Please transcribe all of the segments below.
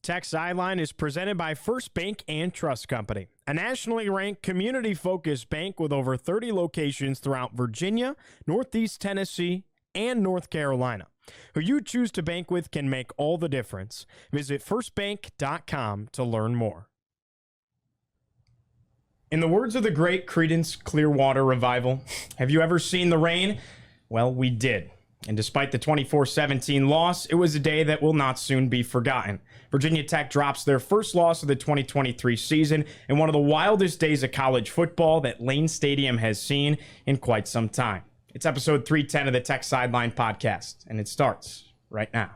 Tech Sideline is presented by First Bank and Trust Company, a nationally ranked community-focused bank with over 30 locations throughout Virginia, Northeast Tennessee, and North Carolina. Who you choose to bank with can make all the difference. Visit firstbank.com to learn more. In the words of the great Creedence Clearwater Revival, have you ever seen the rain? Well, we did. And despite the 24-17 loss, it was a day that will not soon be forgotten. Virginia Tech drops their first loss of the 2023 season in one of the wildest days of college football that Lane Stadium has seen in quite some time. It's episode 310 of the Tech Sideline Podcast, and it starts right now.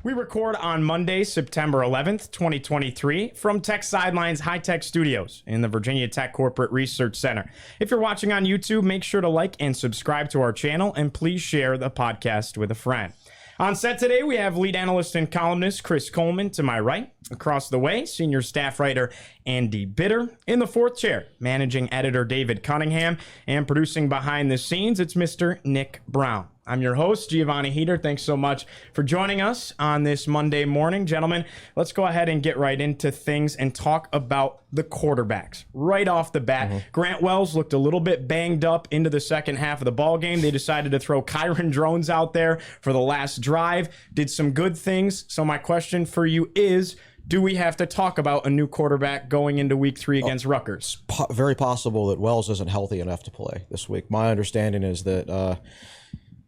We record on Monday, September 11th, 2023, from Tech Sideline's high-tech studios in the Virginia Tech Corporate Research Center. If you're watching on YouTube, make sure to like and subscribe to our channel, and please share the podcast with a friend. On set today, we have lead analyst and columnist Chris Coleman to my right. Across the way, senior staff writer Andy Bitter. In the fourth chair, managing editor David Cunningham. And producing behind the scenes, it's Mr. Nick Brown. I'm your host, Giovanni Heater. Thanks so much for joining us on this Monday morning. Gentlemen, let's go ahead and get right into things and talk about the quarterbacks. Right off the bat, Grant Wells looked a little bit banged up into the second half of the ball game. They decided to throw Kyron Drones out there for the last drive. Did some good things. So my question for you is, do we have to talk about a new quarterback going into week 3 against Rutgers? Very possible that Wells isn't healthy enough to play this week. My understanding is that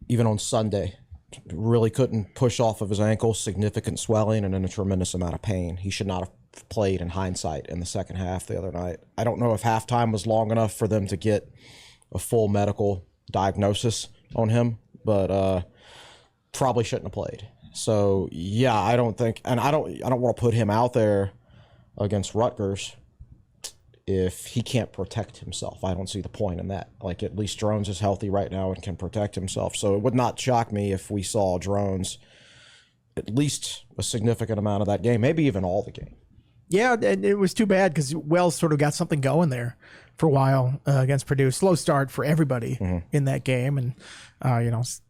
even on Sunday, really couldn't push off of his ankle, significant swelling, and then a tremendous amount of pain. He should not have played in hindsight in the second half the other night. I don't know if halftime was long enough for them to get a full medical diagnosis on him, but probably shouldn't have played. So yeah, I don't think, and I don't want to put him out there against Rutgers if he can't protect himself. I don't see the point in that. Like, at least Drones is healthy right now and can protect himself. So it would not shock me if we saw Drones at least a significant amount of that game, maybe even all the game. Yeah, and it was too bad because Wells sort of got something going there for a while against Purdue. Slow start for everybody in that game. And,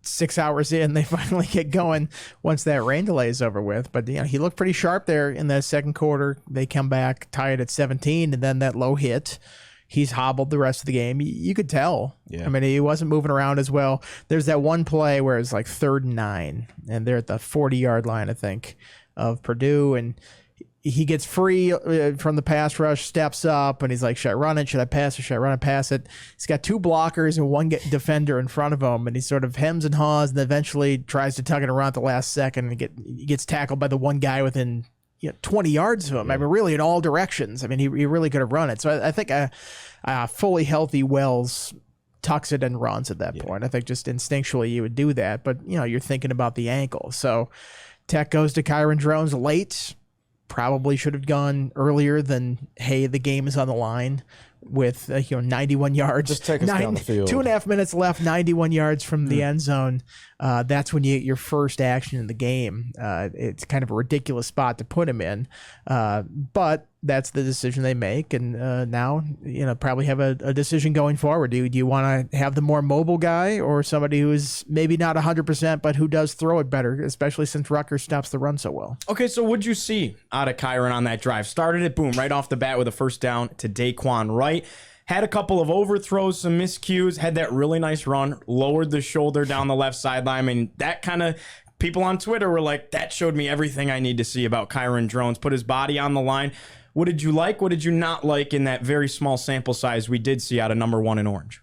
6 hours in, they finally get going once that rain delay is over with. But, he looked pretty sharp there in the second quarter. They come back, tie it at 17, and then that low hit. He's hobbled the rest of the game. You could tell. Yeah. I mean, he wasn't moving around as well. There's that one play where it's like 3rd and 9, and they're at the 40-yard line, I think, of Purdue, and he gets free from the pass rush, steps up, and he's like, should I run it? Should I pass it? Should I run it, pass it? He's got 2 blockers and 1 defender in front of him, and he sort of hems and haws and eventually tries to tug it around at the last second, and he gets tackled by the one guy within 20 yards of him. I mean, really in all directions. I mean, he really could have run it. So I think a fully healthy Wells tucks it and runs at that point. I think just instinctually you would do that, but, you're thinking about the ankle. So Tech goes to Kyron Drones late. Probably should have gone earlier than, hey, the game is on the line with 91 yards. Just take us down the field. 2.5 minutes left, 91 yards from the end zone. That's when you get your first action in the game. It's kind of a ridiculous spot to put him in, but that's the decision they make. And now, probably have a decision going forward. Do you want to have the more mobile guy or somebody who's maybe not 100%, but who does throw it better, especially since Rutgers stops the run so well? Okay, so what'd you see out of Kyron on that drive? Started it, boom, right off the bat with a first down to Daquan Wright. Had a couple of overthrows, some miscues, had that really nice run, lowered the shoulder down the left sideline. I mean, that kind of, people on Twitter were like, that showed me everything I need to see about Kyron Drones. Put his body on the line. What did you like? What did you not like in that very small sample size we did see out of number 1 in orange?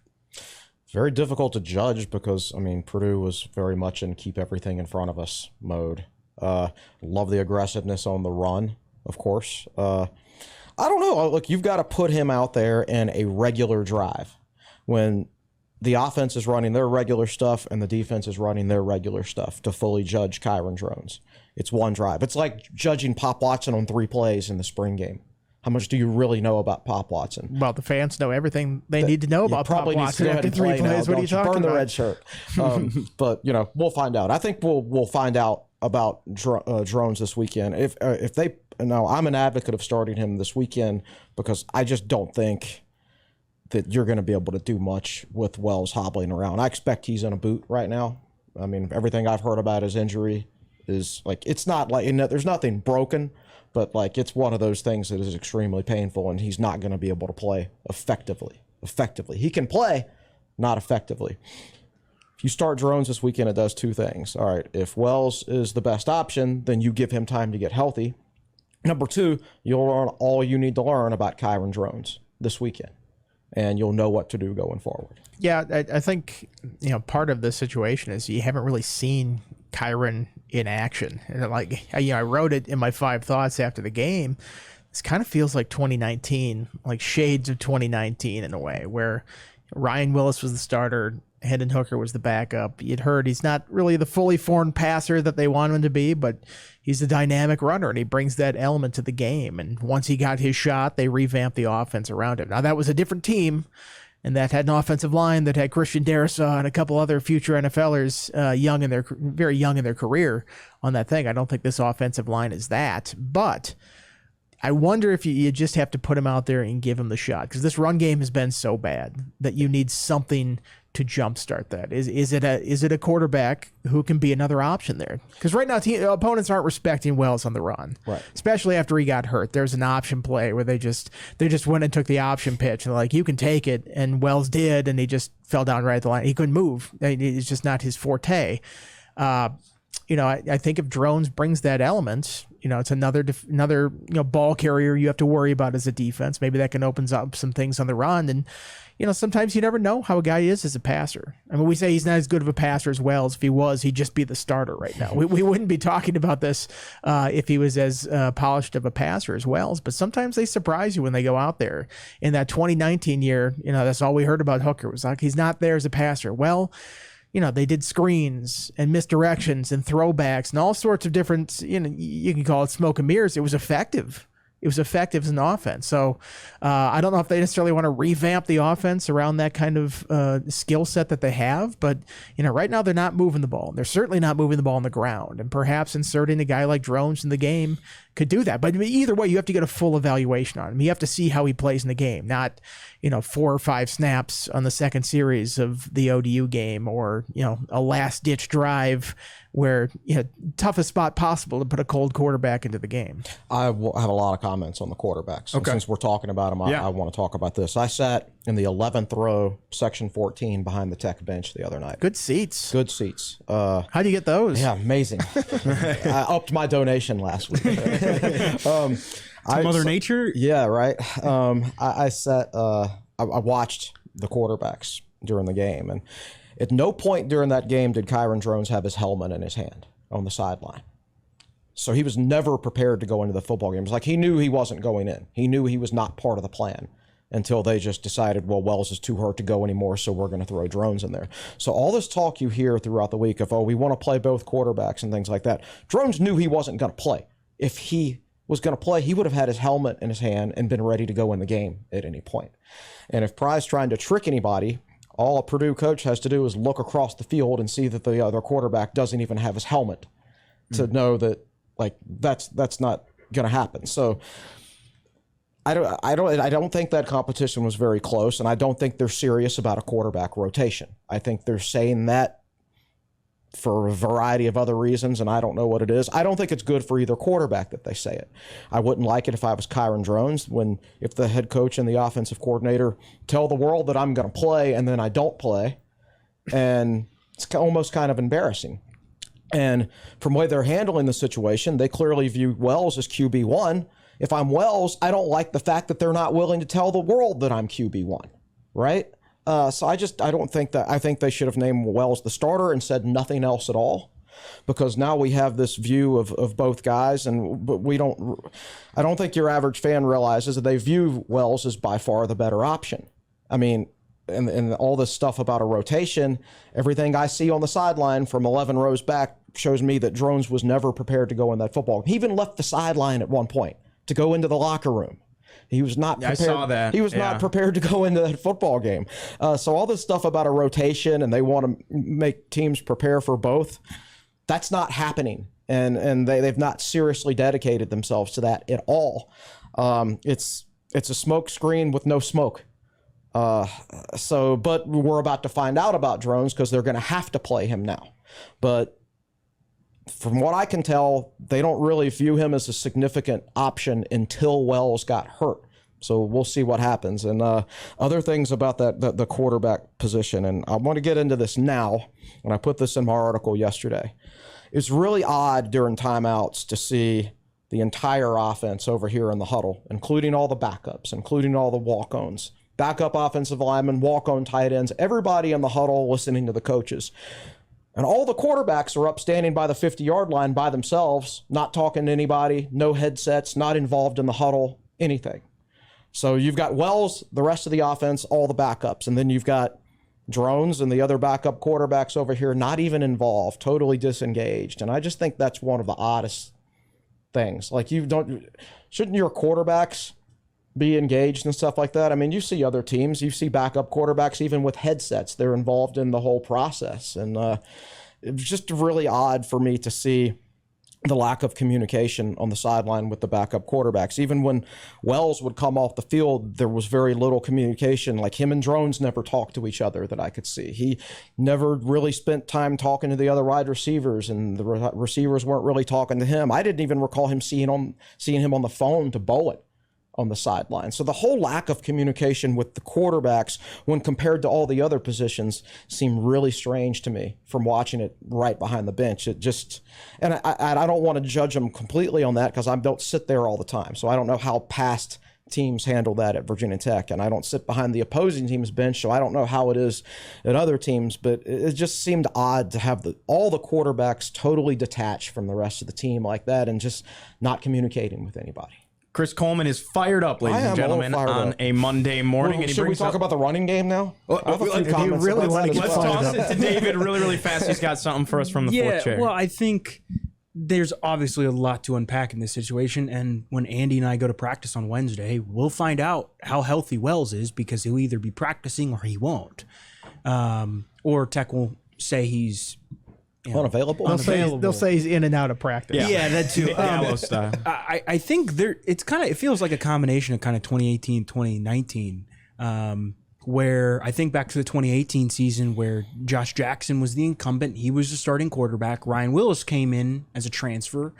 Very difficult to judge because, Purdue was very much in keep everything in front of us mode. Love the aggressiveness on the run, of course. I don't know. Look, you've got to put him out there in a regular drive when the offense is running their regular stuff and the defense is running their regular stuff to fully judge Kyron Drones. It's one drive. It's like judging Pop Watson on 3 plays in the spring game. How much do you really know about Pop Watson? Well, the fans know everything they need to know about Pop Watson after 3 plays. What are you talking Burn about? the red shirt. But we'll find out. I think we'll find out about Drones this weekend. If they now, I'm an advocate of starting him this weekend because I just don't think that you're going to be able to do much with Wells hobbling around. I expect he's in a boot right now. I mean, everything I've heard about his injury is it's not there's nothing broken, but it's one of those things that is extremely painful, and he's not going to be able to play effectively. He can play, not effectively. If you start Drones this weekend, it does 2 things. All right, if Wells is the best option, then you give him time to get healthy. Number 2, you'll learn all you need to learn about Kyron Drones this weekend, and you'll know what to do going forward. Yeah, I think part of the situation is you haven't really seen Kyron in action. And I wrote it in my 5 thoughts after the game. This kind of feels like 2019, like shades of 2019 in a way, where Ryan Willis was the starter, Hendon Hooker was the backup. You'd heard he's not really the fully formed passer that they want him to be, but he's a dynamic runner, and he brings that element to the game. And once he got his shot, they revamped the offense around him. Now, that was a different team, and that had an offensive line that had Christian Darrisaw and a couple other future NFLers very young in their career on that thing. I don't think this offensive line is that, but I wonder if you just have to put him out there and give him the shot, because this run game has been so bad that you need something to jumpstart that. Is it a quarterback who can be another option there? Because right now opponents aren't respecting Wells on the run, right? Especially especially after he got hurt. There's an option play where they just went and took the option pitch and they're like, you can take it, and Wells did, and he just fell down right at the line. He couldn't move. It's just not his forte. I think if Drones brings that element, it's another ball carrier you have to worry about as a defense. Maybe that can open up some things on the run. And sometimes you never know how a guy is as a passer. I mean, we say he's not as good of a passer as Wells. If he was, he'd just be the starter right now. We wouldn't be talking about this if he was as polished of a passer as Wells. But sometimes they surprise you when they go out there. In that 2019 year, that's all we heard about Hooker was like, he's not there as a passer. Well, they did screens and misdirections and throwbacks and all sorts of different, you can call it smoke and mirrors. It was effective. It was effective as an offense. So I don't know if they necessarily want to revamp the offense around that kind of skill set that they have. But, right now they're not moving the ball. They're certainly not moving the ball on the ground. And perhaps inserting a guy like Drones in the game could do that. But either way, you have to get a full evaluation on him. You have to see how he plays in the game, not 4 or 5 snaps on the second series of the ODU game, or a last-ditch drive where toughest spot possible to put a cold quarterback into the game. I have a lot of comments on the quarterbacks. Okay. Since we're talking about them, I want to talk about this. I sat in the 11th row, section 14, behind the Tech bench the other night. Good seats. How'd you get those? Yeah, amazing. I upped my donation last week. Mother Nature? Yeah, right. I watched the quarterbacks during the game, and at no point during that game did Kyron Drones have his helmet in his hand on the sideline. So he was never prepared to go into the football game. It was like he knew he wasn't going in. He knew he was not part of the plan until they just decided, well, Wells is too hurt to go anymore, so we're going to throw Drones in there. So all this talk you hear throughout the week of, we want to play both quarterbacks and things like that, Drones knew he wasn't going to play. If he was going to play, he would have had his helmet in his hand and been ready to go in the game at any point. And if Pry's trying to trick anybody, all a Purdue coach has to do is look across the field and see that the other quarterback doesn't even have his helmet to know that that's not going to happen. So I don't think that competition was very close, and I don't think they're serious about a quarterback rotation. I think they're saying that for a variety of other reasons, and I don't know what it is. I don't think it's good for either quarterback that they say it. I wouldn't like it if I was Kyron Drones, if the head coach and the offensive coordinator tell the world that I'm going to play and then I don't play, and it's almost kind of embarrassing. And from the way they're handling the situation, they clearly view Wells as QB1. If I'm Wells, I don't like the fact that they're not willing to tell the world that I'm QB1, right? So I don't think that. I think they should have named Wells the starter and said nothing else at all, because now we have this view of both guys, but I don't think your average fan realizes that they view Wells as by far the better option. I mean, and all this stuff about a rotation, everything I see on the sideline from 11 rows back shows me that Drones was never prepared to go in that football. He even left the sideline at one point to go into the locker room. He was not prepared. I saw that. He was not prepared to go into that football game. So all this stuff about a rotation and they want to make teams prepare for both, that's not happening. And they've not seriously dedicated themselves to that at all. It's a smoke screen with no smoke. But we're about to find out about Drones because they're going to have to play him now. But from what I can tell, they don't really view him as a significant option until Wells got hurt. So we'll see what happens. And other things about the quarterback position, and I want to get into this now, and I put this in my article yesterday. It's really odd during timeouts to see the entire offense over here in the huddle, including all the backups, including all the walk-ons, backup offensive linemen, walk-on tight ends, everybody in the huddle listening to the coaches. And all the quarterbacks are up standing by the 50-yard line by themselves, not talking to anybody, no headsets, not involved in the huddle, anything. So you've got Wells, the rest of the offense, all the backups. And then you've got Drones and the other backup quarterbacks over here not even involved, totally disengaged. And I just think that's one of the oddest things. Like, shouldn't your quarterbacks be engaged and stuff like that? I mean, you see other teams, you see backup quarterbacks even with headsets, they're involved in the whole process. And it was just really odd for me to see the lack of communication on the sideline with the backup quarterbacks. Even when Wells would come off the field, there was very little communication. Like, him and Drones never talked to each other that I could see. He never really spent time talking to the other wide receivers, and the receivers weren't really talking to him. I didn't even recall him seeing him on the phone to Bullitt on the sideline. So the whole lack of communication with the quarterbacks when compared to all the other positions seemed really strange to me from watching it right behind the bench. It just, and I don't want to judge them completely on that because I don't sit there all the time. So I don't know how past teams handle that at Virginia Tech, and I don't sit behind the opposing team's bench, so I don't know how it is at other teams, but it just seemed odd to have all the quarterbacks totally detached from the rest of the team like that and just not communicating with anybody. Chris Coleman is fired up, ladies and gentlemen, on a Monday morning. Well, should we talk about the running game now? Let's toss it to David really, really fast. He's got something for us from the fourth chair. Well, I think there's obviously a lot to unpack in this situation. And when Andy and I go to practice on Wednesday, we'll find out how healthy Wells is because he'll either be practicing or he won't. Or Tech will say he's unavailable. They'll say he's in and out of practice. Yeah, that too. Gallo style. I think it feels like a combination of kind of 2018, 2019, where I think back to the 2018 season where Josh Jackson was the incumbent. He was the starting quarterback. Ryan Willis came in as a transfer.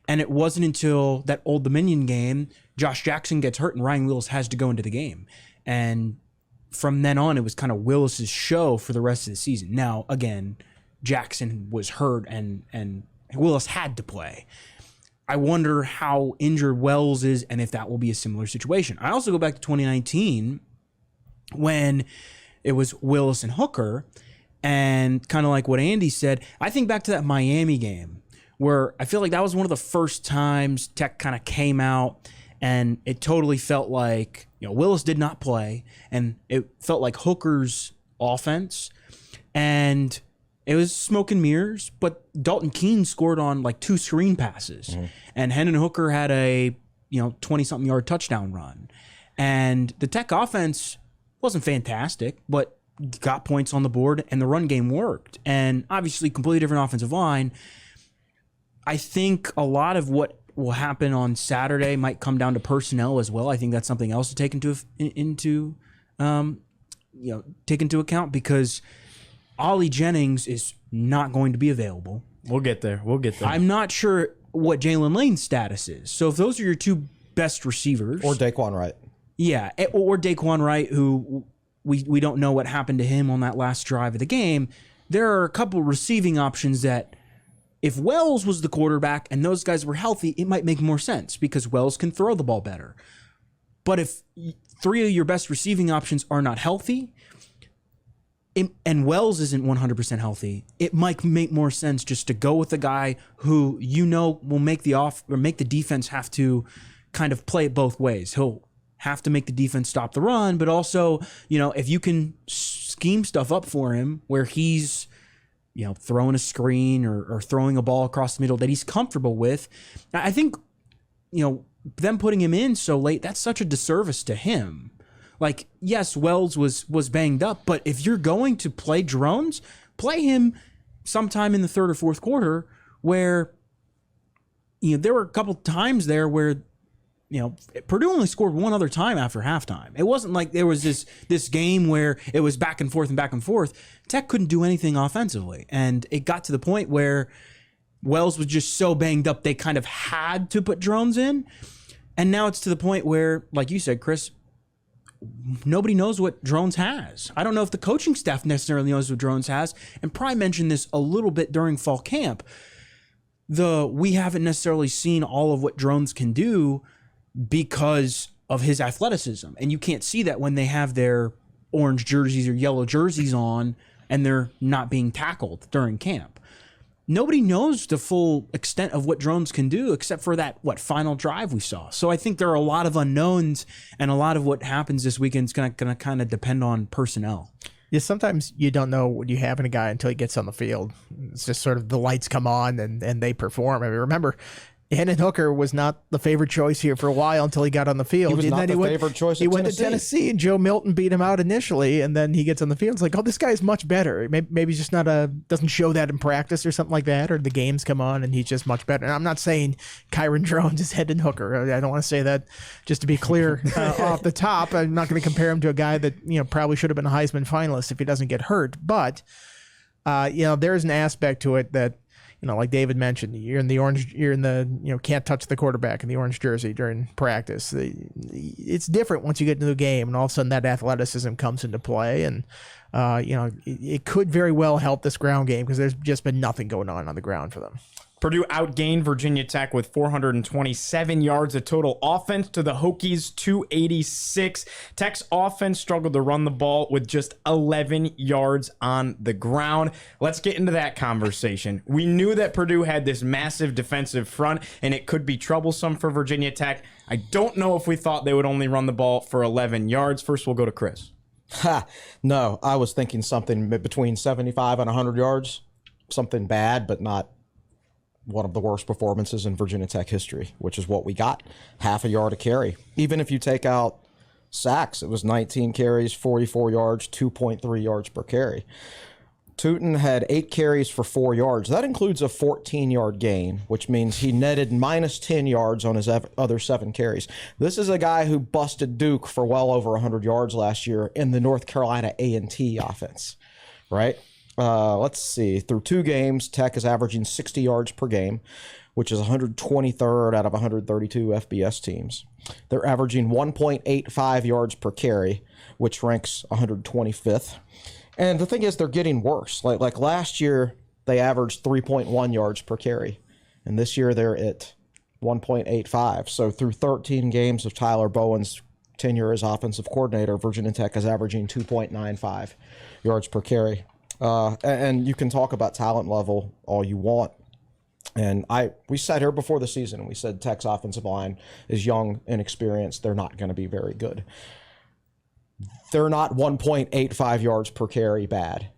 And it wasn't until that Old Dominion game, Josh Jackson gets hurt and Ryan Willis has to go into the game. And from then on, it was kind of Willis's show for the rest of the season. Now, again, Jackson was hurt and Willis had to play. I wonder how injured Wells is and if that will be a similar situation. I also go back to 2019 when it was Willis and Hooker, and kind of like what Andy said, I think back to that Miami game where I feel like that was one of the first times Tech kind of came out and it totally felt like, Willis did not play and it felt like Hooker's offense, and it was smoke and mirrors, but Dalton Keene scored on like 2 screen passes, and Hendon Hooker had a 20-something yard touchdown run, and the Tech offense wasn't fantastic, but got points on the board, and the run game worked, and obviously completely different offensive line. I think a lot of what will happen on Saturday might come down to personnel as well. I think that's something else to take into account because Ollie Jennings is not going to be available. We'll get there. I'm not sure what Jalen Lane's status is. So if those are your 2 best receivers. Or Daquan Wright. Yeah, or Daquan Wright, who we don't know what happened to him on that last drive of the game. There are a couple receiving options that if Wells was the quarterback and those guys were healthy, it might make more sense because Wells can throw the ball better. But if 3 of your best receiving options are not healthy, and Wells isn't 100% healthy, it might make more sense just to go with a guy who will make the defense have to kind of play it both ways. He'll have to make the defense stop the run, but also, if you can scheme stuff up for him where he's, throwing a screen or throwing a ball across the middle that he's comfortable with, I think, them putting him in so late, that's such a disservice to him. Like, yes, Wells was banged up, but if you're going to play Drones, play him sometime in the third or fourth quarter where, there were a couple times there where, Purdue only scored one other time after halftime. It wasn't like there was this game where it was back and forth and back and forth. Tech couldn't do anything offensively. And it got to the point where Wells was just so banged up, they kind of had to put Drones in. And now it's to the point where, like you said, Chris, nobody knows what Drones has. I don't know if the coaching staff necessarily knows what Drones has. And Pry mentioned this a little bit during fall camp. We haven't necessarily seen all of what Drones can do because of his athleticism. And you can't see that when they have their orange jerseys or yellow jerseys on and they're not being tackled during camp. Nobody knows the full extent of what Drones can do except for that, final drive we saw. So I think there are a lot of unknowns, and a lot of what happens this weekend is going to kind of depend on personnel. Yeah, sometimes you don't know what you have in a guy until he gets on the field. It's just sort of the lights come on and they perform. I mean, remember, Hendon Hooker was not the favorite choice here for a while until he got on the field. He was not the favorite choice. He went to Tennessee, and Joe Milton beat him out initially, and then he gets on the field. It's like, oh, this guy's much better. Maybe he's just doesn't show that in practice or something like that, or the games come on and he's just much better. And I'm not saying Kyron Drones is Hendon Hooker. I don't want to say that, just to be clear off the top. I'm not going to compare him to a guy that probably should have been a Heisman finalist if he doesn't get hurt. But there's an aspect to it that, like David mentioned, you're in the can't touch the quarterback in the orange jersey during practice. It's different once you get into the game, and all of a sudden that athleticism comes into play, and it could very well help this ground game because there's just been nothing going on the ground for them. Purdue outgained Virginia Tech with 427 yards of total offense to the Hokies 286. Tech's offense struggled to run the ball with just 11 yards on the ground. Let's get into that conversation. We knew that Purdue had this massive defensive front, and it could be troublesome for Virginia Tech. I don't know if we thought they would only run the ball for 11 yards. First, we'll go to Chris. No, I was thinking something between 75 and 100 yards. Something bad, but not one of the worst performances in Virginia Tech history, which is what we got. Half a yard a carry. Even if you take out sacks, it was 19 carries, 44 yards, 2.3 yards per carry. Tootin had 8 carries for 4 yards. That includes a 14-yard gain, which means he netted minus 10 yards on his other 7 carries. This is a guy who busted Duke for well over 100 yards last year in the North Carolina A&T offense, right? Let's see. Through 2 games, Tech is averaging 60 yards per game, which is 123rd out of 132 FBS teams. They're averaging 1.85 yards per carry, which ranks 125th. And the thing is, they're getting worse. Like last year, they averaged 3.1 yards per carry, and this year they're at 1.85. So through 13 games of Tyler Bowen's tenure as offensive coordinator, Virginia Tech is averaging 2.95 yards per carry. And you can talk about talent level all you want. And we sat here before the season and we said Tech's offensive line is young, inexperienced. They're not going to be very good. They're not 1.85 yards per carry bad,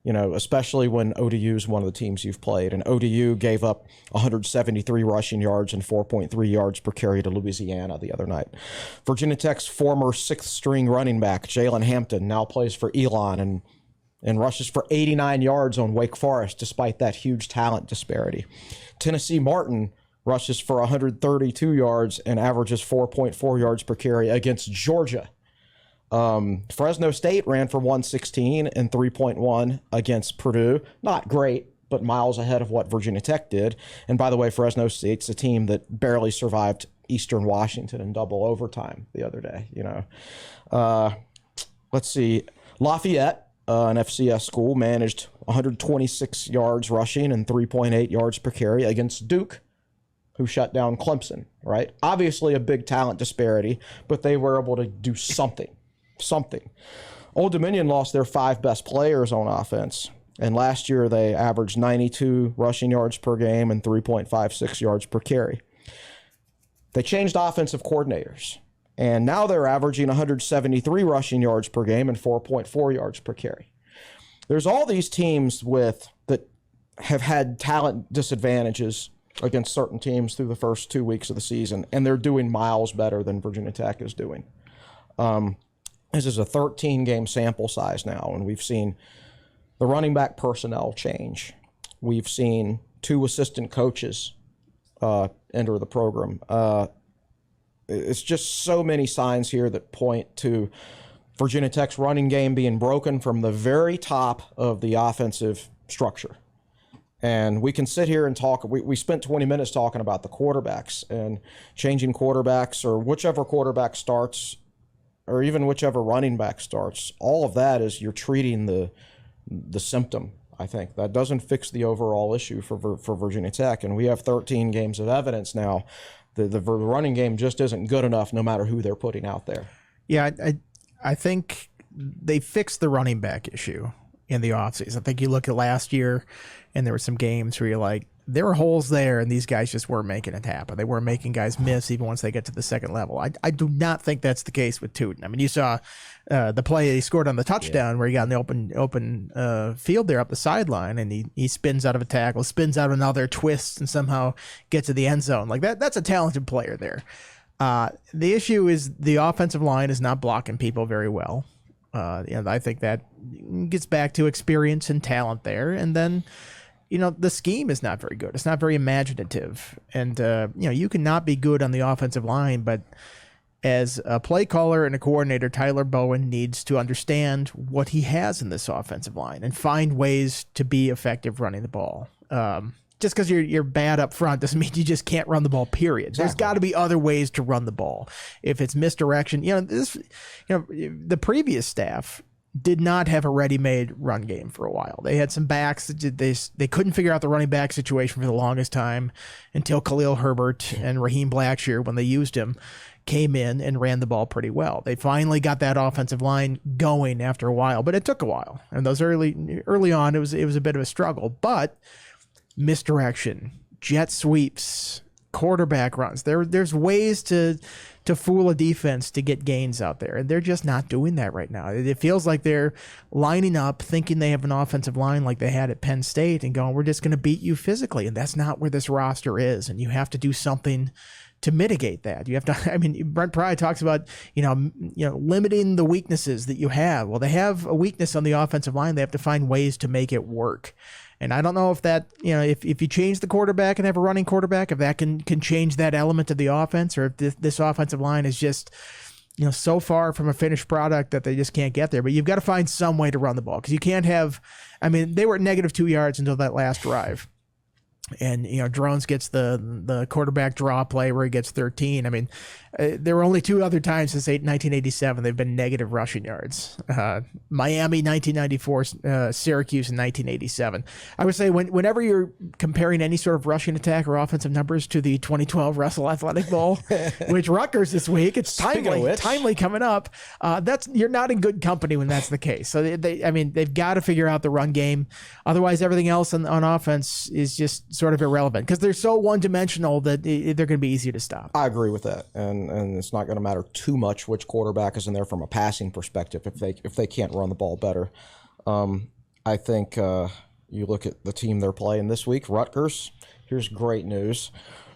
especially when ODU is one of the teams you've played. And ODU gave up 173 rushing yards and 4.3 yards per carry to Louisiana the other night. Virginia Tech's former 6th-string running back, Jalen Hampton, now plays for Elon and rushes for 89 yards on Wake Forest, despite that huge talent disparity. Tennessee Martin rushes for 132 yards and averages 4.4 yards per carry against Georgia. Fresno State ran for 116 and 3.1 against Purdue. Not great, but miles ahead of what Virginia Tech did. And by the way, Fresno State's a team that barely survived Eastern Washington in double overtime the other day. Let's see. Lafayette, an FCS school, managed 126 yards rushing and 3.8 yards per carry against Duke, who shut down Clemson, right? Obviously a big talent disparity, but they were able to do something. Old Dominion lost their 5 best players on offense, and last year they averaged 92 rushing yards per game and 3.56 yards per carry. They changed offensive coordinators, and now they're averaging 173 rushing yards per game and 4.4 yards per carry. There's all these teams that have had talent disadvantages against certain teams through the first 2 weeks of the season, and they're doing miles better than Virginia Tech is doing. This is a 13-game sample size now, and we've seen the running back personnel change. We've seen 2 assistant coaches enter the program. It's just so many signs here that point to Virginia Tech's running game being broken from the very top of the offensive structure. And we can sit here and talk. We spent 20 minutes talking about the quarterbacks and changing quarterbacks, or whichever quarterback starts, or even whichever running back starts. All of that is you're treating the symptom. I think that doesn't fix the overall issue for Virginia Tech. And we have 13 games of evidence now. The running game just isn't good enough, no matter who they're putting out there. Yeah, I think they fixed the running back issue in the offseason. I think you look at last year, and there were some games where you're like, there were holes there, and these guys just weren't making it happen. They weren't making guys miss even once they get to the second level. I do not think that's the case with Tootin. I mean, you saw the play he scored on the touchdown where he got in the open field there up the sideline, and he spins out of a tackle, spins out another, twists, and somehow gets to the end zone. Like that's a talented player there. The issue is the offensive line is not blocking people very well. I think that gets back to experience and talent there. And then, the scheme is not very good. It's not very imaginative. And, you cannot be good on the offensive line, but as a play caller and a coordinator, Tyler Bowen needs to understand what he has in this offensive line and find ways to be effective running the ball. Just because you're bad up front doesn't mean you just can't run the ball, period. Exactly. There's got to be other ways to run the ball. If it's misdirection, the previous staff did not have a ready-made run game for a while. They had some backs that they couldn't figure out the running back situation for the longest time until Khalil Herbert and Raheem Blackshear, when they used him, came in and ran the ball pretty well. They finally got that offensive line going after a while, but it took a while. And those early on, it was a bit of a struggle, but misdirection, jet sweeps, quarterback runs. There's ways to fool a defense to get gains out there, and they're just not doing that right now. It feels like they're lining up thinking they have an offensive line like they had at Penn State and going, we're just going to beat you physically, and that's not where this roster is, and you have to do something to mitigate that. You have to, I mean, Brent Pry talks about, limiting the weaknesses that you have. Well, they have a weakness on the offensive line. They have to find ways to make it work. And I don't know if that, if you change the quarterback and have a running quarterback, if that can change that element of the offense, or if this offensive line is just, so far from a finished product that they just can't get there. But you've got to find some way to run the ball, because you can't have, they were at negative -2 yards until that last drive. And, Drones gets the quarterback draw play where he gets 13. There were only 2 other times since 1987 they've been negative rushing yards. Miami 1994, Syracuse in 1987. I would say whenever you're comparing any sort of rushing attack or offensive numbers to the 2012 Russell Athletic Bowl, which Rutgers this week, it's timely coming up. You're not in good company when that's the case. So they've got to figure out the run game. Otherwise, everything else on offense is just sort of irrelevant, because they're so one-dimensional that they're going to be easy to stop. I agree with that, and it's not going to matter too much which quarterback is in there from a passing perspective if they can't run the ball better. I think you look at the team they're playing this week, Rutgers. Here's great news.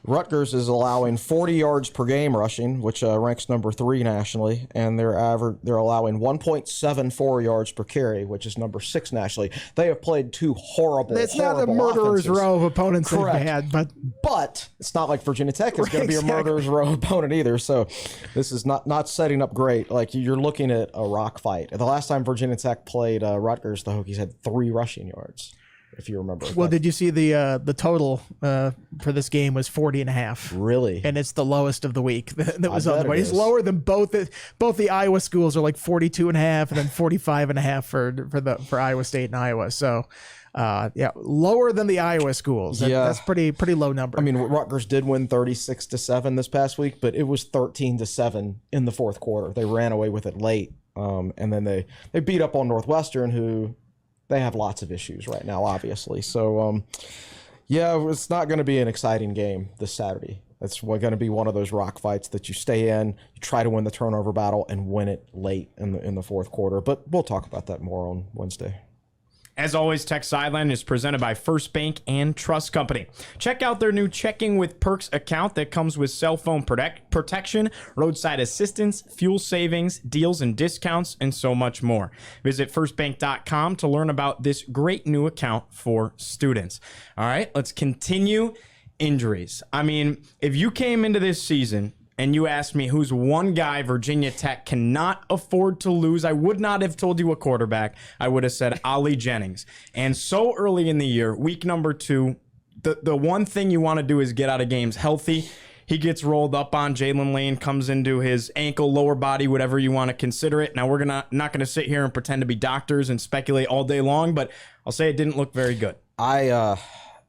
Rutgers is allowing 40 yards per game rushing, which ranks number 3 nationally, and they're allowing 1.74 yards per carry, which is number 6 nationally. They have played 2 horrible offenses. It's not a murderer's row of opponents they've had, but it's not like Virginia Tech is going to be a murderer's row opponent either. So this is not setting up great. Like, you're looking at a rock fight. The last time Virginia Tech played Rutgers, the Hokies had 3 rushing yards, if you remember. Well, did you see the total for this game was 40.5? Really? And it's the lowest of the week that was on the way. It's lower than both the Iowa schools are like 42.5 and then 45.5 for Iowa State and Iowa. So lower than the Iowa schools. That's pretty low number. Rutgers did win 36-7 this past week, but it was 13-7 in the fourth quarter. They ran away with it late, and then they beat up on Northwestern, who they have lots of issues right now, obviously. So, it's not going to be an exciting game this Saturday. It's going to be one of those rock fights that you stay in, you try to win the turnover battle, and win it late in the fourth quarter. But we'll talk about that more on Wednesday. As always, Tech Sideline is presented by First Bank and Trust Company. Check out their new Checking with Perks account that comes with cell phone protection, roadside assistance, fuel savings, deals and discounts, and so much more. Visit firstbank.com to learn about this great new account for students. All right, let's continue. Injuries. I mean, if you came into this season and you asked me who's one guy Virginia Tech cannot afford to lose, I would not have told you a quarterback. I would have said Ollie Jennings. And so early in the year, week number 2, the one thing you want to do is get out of games healthy. He gets rolled up on. Jalen Lane comes into his ankle, lower body, whatever you want to consider it. Now, we're not going to sit here and pretend to be doctors and speculate all day long, but I'll say it didn't look very good.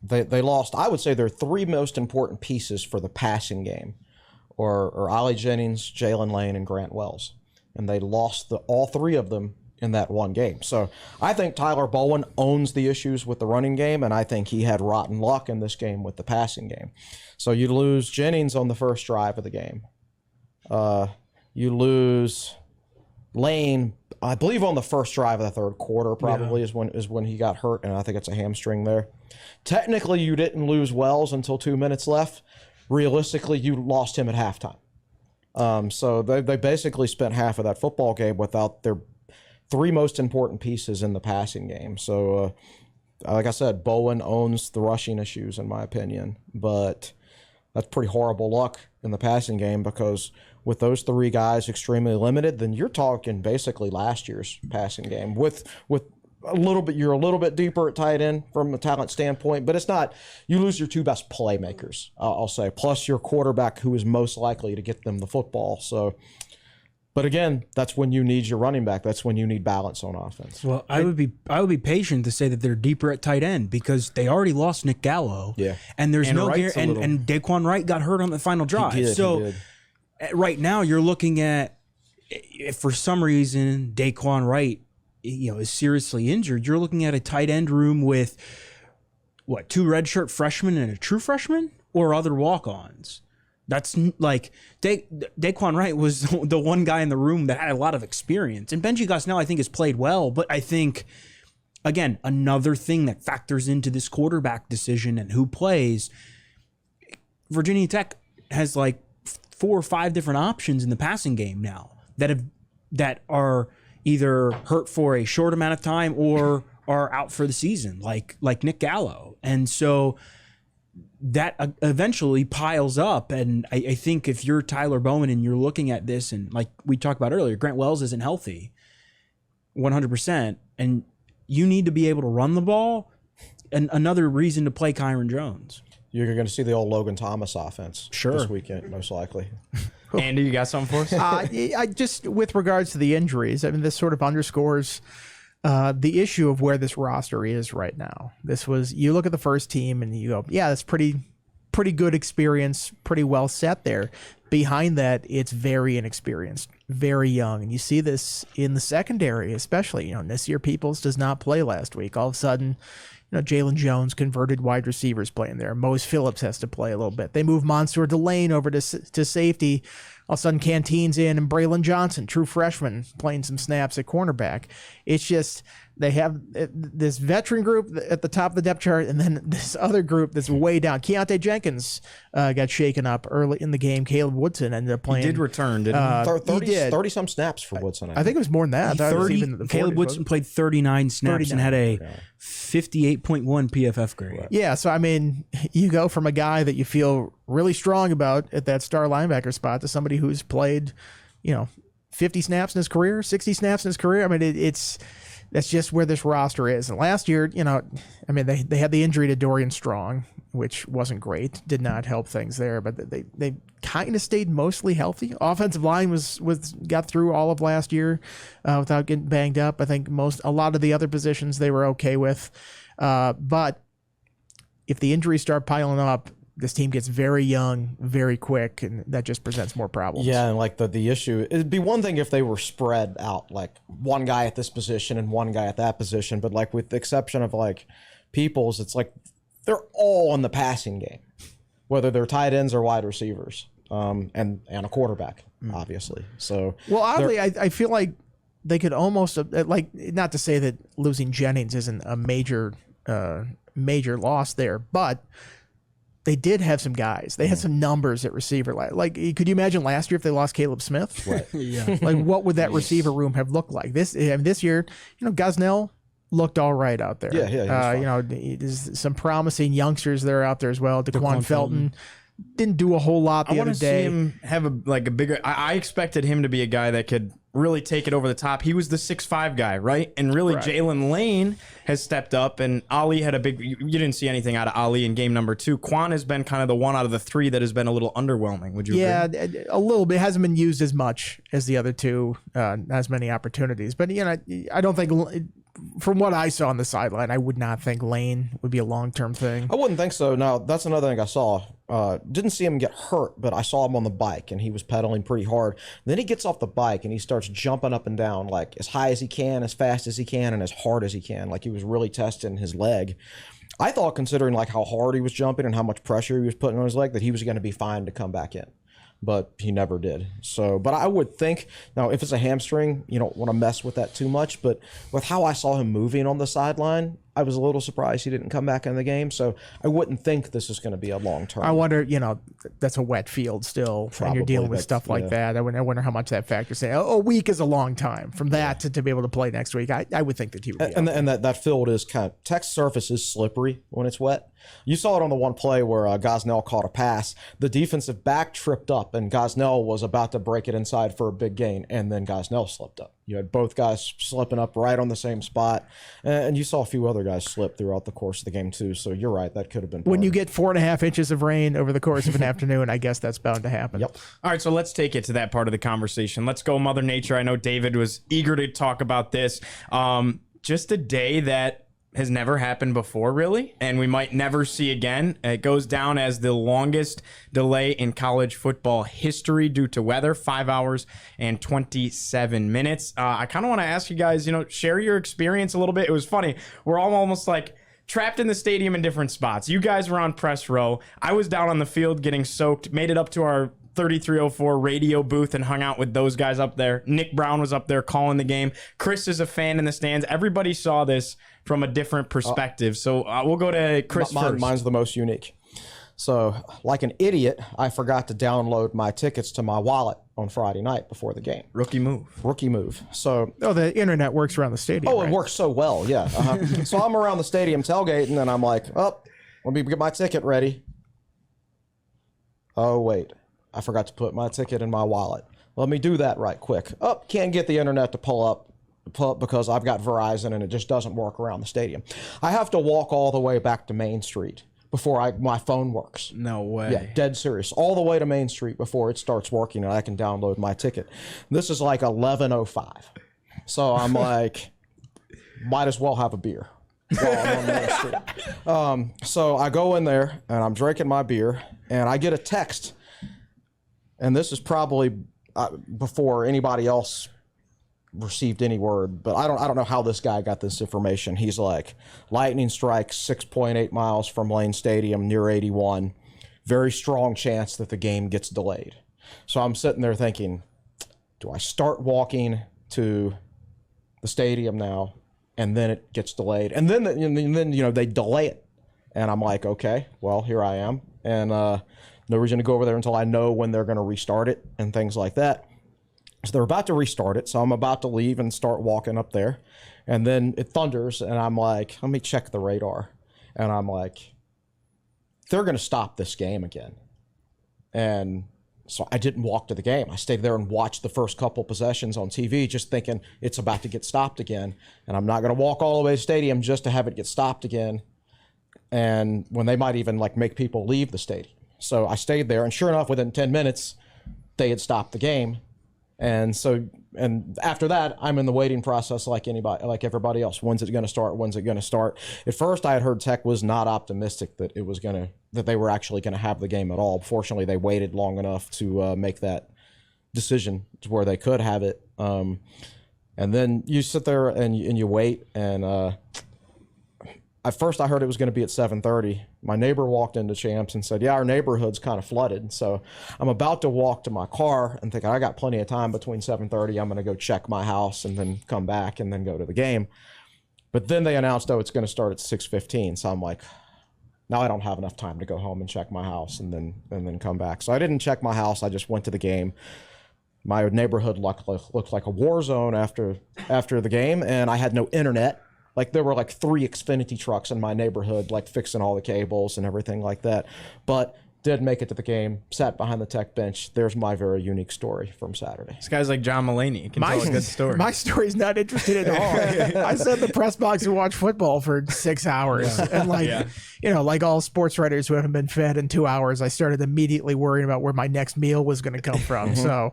They lost, I would say, their 3 most important pieces for the passing game. Or Ollie Jennings, Jalen Lane, and Grant Wells. And they lost all 3 of them in that one game. So I think Tyler Bowen owns the issues with the running game, and I think he had rotten luck in this game with the passing game. So you lose Jennings on the first drive of the game. You lose Lane, I believe, on the first drive of the third quarter probably is when he got hurt, and I think it's a hamstring there. Technically, you didn't lose Wells until 2 minutes left. Realistically, you lost him at halftime. So they basically spent half of that football game without their 3 most important pieces in the passing game. So, like I said, Bowen owns the rushing issues, in my opinion. But that's pretty horrible luck in the passing game, because with those 3 guys extremely limited, then you're talking basically last year's passing game with you're a little bit deeper at tight end from a talent standpoint, but it's not. You lose your 2 best playmakers, I'll say, plus your quarterback who is most likely to get them the football. So, but again, that's when you need your running back. That's when you need balance on offense. Well, I would be patient to say that they're deeper at tight end, because they already lost Nick Gallo. Yeah, and there's and and Daquan Wright got hurt on the final drive. He did. Right now you're looking at, if for some reason Daquan Wright is seriously injured, you're looking at a tight end room with 2 redshirt freshmen and a true freshman, or other walk-ons. That's like Daquan Wright was the one guy in the room that had a lot of experience, and Benji Gosnell I think has played well, but I think, again, another thing that factors into this quarterback decision and who plays. Virginia Tech has like 4 or 5 different options in the passing game now that are either hurt for a short amount of time or are out for the season, like Nick Gallo. And so that eventually piles up. And I think if you're Tyler Bowen and you're looking at this, and like we talked about earlier, Grant Wells isn't healthy 100%, and you need to be able to run the ball, and another reason to play Kyron Jones. You're going to see the old Logan Thomas offense this weekend, most likely. Andy, you got something for us? I just, with regards to the injuries, I mean, this sort of underscores the issue of where this roster is right now. You look at the first team and you go, yeah, that's pretty good experience, pretty well set there. Behind that, it's very inexperienced, very young. And you see this in the secondary, especially. Nasir Peoples does not play last week. All of a sudden, Jalen Jones, converted wide receivers, playing there. Mose Phillips has to play a little bit. They move Mansour Delane over to safety. All of a sudden, Canteen's in, and Braylon Johnson, true freshman, playing some snaps at cornerback. It's just, they have this veteran group at the top of the depth chart, and then this other group that's way down. Keontae Jenkins got shaken up early in the game. Caleb Woodson ended up playing. He did return, didn't he? He did. 30-some snaps for Woodson. I think it was more than that. Caleb Woodson played 39 snaps and had a 58.1 PFF grade. Right. Yeah, so I mean, you go from a guy that you feel really strong about at that star linebacker spot to somebody who's played, 50 snaps in his career, 60 snaps in his career. I mean, that's just where this roster is. And last year, I mean, they had the injury to Dorian Strong, which wasn't great, did not help things there, but they kind of stayed mostly healthy. Offensive line got through all of last year without getting banged up. I think a lot of the other positions they were okay with. But if the injuries start piling up, this team gets very young, very quick, and that just presents more problems. Yeah, and like the issue, it'd be one thing if they were spread out, like one guy at this position and one guy at that position, but like with the exception of like Peoples, it's like they're all in the passing game, whether they're tight ends or wide receivers, and a quarterback, obviously. So oddly, I feel like they could almost like, not to say that losing Jennings isn't a major loss there, but they did have some guys. They had some numbers at receiver. Like, could you imagine last year if they lost Caleb Smith? Right. Yeah. Like, what would that receiver room have looked like? This year, Gosnell looked all right out there. Yeah. There's some promising youngsters that are out there as well. Daquan Felton didn't do a whole lot the other day. I want to see him have a bigger. I expected him to be a guy that could really take it over the top. He was the 6'5" guy, right? And really, Right. Jalen Lane has stepped up, and Ali had a big. You didn't see anything out of Ali in game number 2. Quan has been kind of the one out of the 3 that has been a little underwhelming. Would you? Yeah, agree? a little bit. Hasn't been used as much as the other two, not as many opportunities. But I don't think, from what I saw on the sideline, I would not think Lane would be a long-term thing. I wouldn't think so. Now, that's another thing I saw. Didn't see him get hurt, but I saw him on the bike, and he was pedaling pretty hard. Then he gets off the bike, and he starts jumping up and down, like as high as he can, as fast as he can, and as hard as he can. Like he was really testing his leg. I thought, considering like how hard he was jumping and how much pressure he was putting on his leg, that he was going to be fine to come back in. But he never did. So, but I would think, now if it's a hamstring, you don't want to mess with that too much. But with how I saw him moving on the sideline, I was a little surprised he didn't come back in the game. So I wouldn't think this is going to be a long term. I wonder, that's a wet field still, and you're dealing with That's- stuff like that. I wonder how much that factors in. A week is a long time. From that to be able to play next week, I would think that he would be And that field is kind of, Tech's surface is slippery when it's wet. You saw it on the one play where Gosnell caught a pass. The defensive back tripped up, and Gosnell was about to break it inside for a big gain, and then Gosnell slipped up. You had both guys slipping up right on the same spot, and you saw a few other guys slip throughout the course of the game too. So you're right, that could have been when part you of it. get 4.5 inches of rain over the course of an afternoon, I guess that's bound to happen. Yep. All right, so let's take it to that part of the conversation. Let's go Mother Nature. I know David was eager to talk about this. Just a day that has never happened before, really, and we might never see again. It goes down as the longest delay in college football history due to weather, 5 hours and 27 minutes. I kind of want to ask you guys, share your experience a little bit. It was funny. We're all almost like trapped in the stadium in different spots. You guys were on press row. I was down on the field getting soaked, made it up to our 3304 radio booth and hung out with those guys up there. Nick Brown was up there calling the game. Chris is a fan in the stands. Everybody saw this from a different perspective. So we'll go to Chris first. Mine's the most unique. So, like an idiot, I forgot to download my tickets to my wallet on Friday night before the game. Rookie move. So, The internet works around the stadium. it works so well, yeah. So I'm around the stadium tailgating, and I'm like, let me get my ticket ready. Oh, wait. I forgot to put my ticket in my wallet. Let me do that right quick. Can't get the internet to pull up because I've got Verizon and it just doesn't work around the stadium. I have to walk all the way back to Main Street before my phone works. No way. Yeah, dead serious. All the way to Main Street before it starts working and I can download my ticket. This is like 11:05. So I'm like, might as well have a beer while I'm on Main Street. So I go in there and I'm drinking my beer and I get a text. And this is probably before anybody else received any word, but I don't know how this guy got this information. He's like, lightning strikes 6.8 miles from Lane Stadium near 81. Very strong chance that the game gets delayed. So I'm sitting there thinking, do I start walking to the stadium now and then it gets delayed? And then they delay it. And I'm like, okay, well, here I am. And no reason to go over there until I know when they're going to restart it and things like that. So they're about to restart it, so I'm about to leave and start walking up there. And then it thunders, and I'm like, let me check the radar. And I'm like, they're going to stop this game again. And so I didn't walk to the game. I stayed there and watched the first couple possessions on TV, just thinking it's about to get stopped again. And I'm not going to walk all the way to the stadium just to have it get stopped again. And when they might even make people leave the stadium. So I stayed there, and sure enough, within 10 minutes, they had stopped the game. And after that, I'm in the waiting process like everybody else. When's it going to start? At first, I had heard Tech was not optimistic that they were actually going to have the game at all. Fortunately, they waited long enough to make that decision to where they could have it. And then you sit there and you wait, and at first I heard it was going to be at 7:30. My neighbor walked into Champs and said, yeah, our neighborhood's kind of flooded. So I'm about to walk to my car and thinking I got plenty of time between 7:30. I'm going to go check my house and then come back and then go to the game. But then they announced, oh, it's going to start at 6:15. So I'm like, now I don't have enough time to go home and check my house and then come back. So I didn't check my house. I just went to the game. My neighborhood looked like a war zone after the game, and I had no internet. Like there were like 3 Xfinity trucks in my neighborhood, like fixing all the cables and everything like that. But did make it to the game, sat behind the Tech bench. There's my very unique story from Saturday. This guy's like John Mulaney. He can tell a good story. My story's not interesting at all. I sat in the press box and watched football for 6 hours. And like all sports writers who haven't been fed in 2 hours, I started immediately worrying about where my next meal was going to come from. So,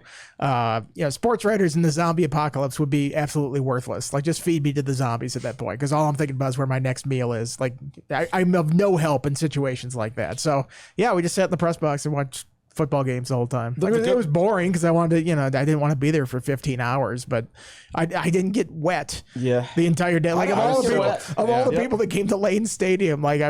sports writers in the zombie apocalypse would be absolutely worthless. Like just feed me to the zombies at that point. Because all I'm thinking about is where my next meal is. Like I'm of no help in situations like that. So yeah, we just sat in the press box and watched football games the whole time. It was boring because I wanted to, I didn't want to be there for 15 hours, but I didn't get wet the entire day. Like of all the people that came to Lane Stadium, like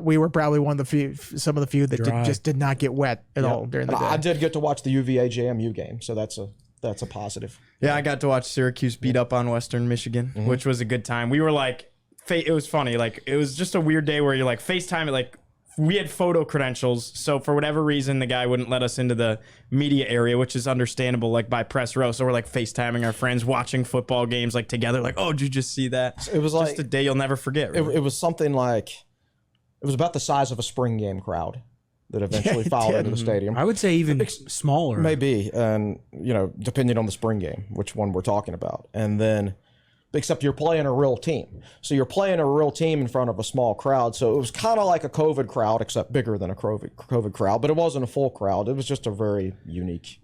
we were probably one of some of the few that just did not get wet at all during the day. I did get to watch the UVA JMU game, so that's a positive. Yeah, I got to watch Syracuse beat up on Western Michigan, which was a good time. We were like, it was funny. Like it was just a weird day where you're like FaceTime it like. We had photo credentials, so for whatever reason, the guy wouldn't let us into the media area, which is understandable, like by press row. So we're like FaceTiming our friends, watching football games like together. Like, oh, did you just see that? It was just like a day you'll never forget. Really. It was something like it was about the size of a spring game crowd that eventually filed into the stadium. I would say even smaller, maybe, and depending on the spring game, which one we're talking about, and then. Except you're playing a real team. So you're playing a real team in front of a small crowd. So it was kind of like a COVID crowd, except bigger than a COVID crowd. But it wasn't a full crowd. It was just a very unique.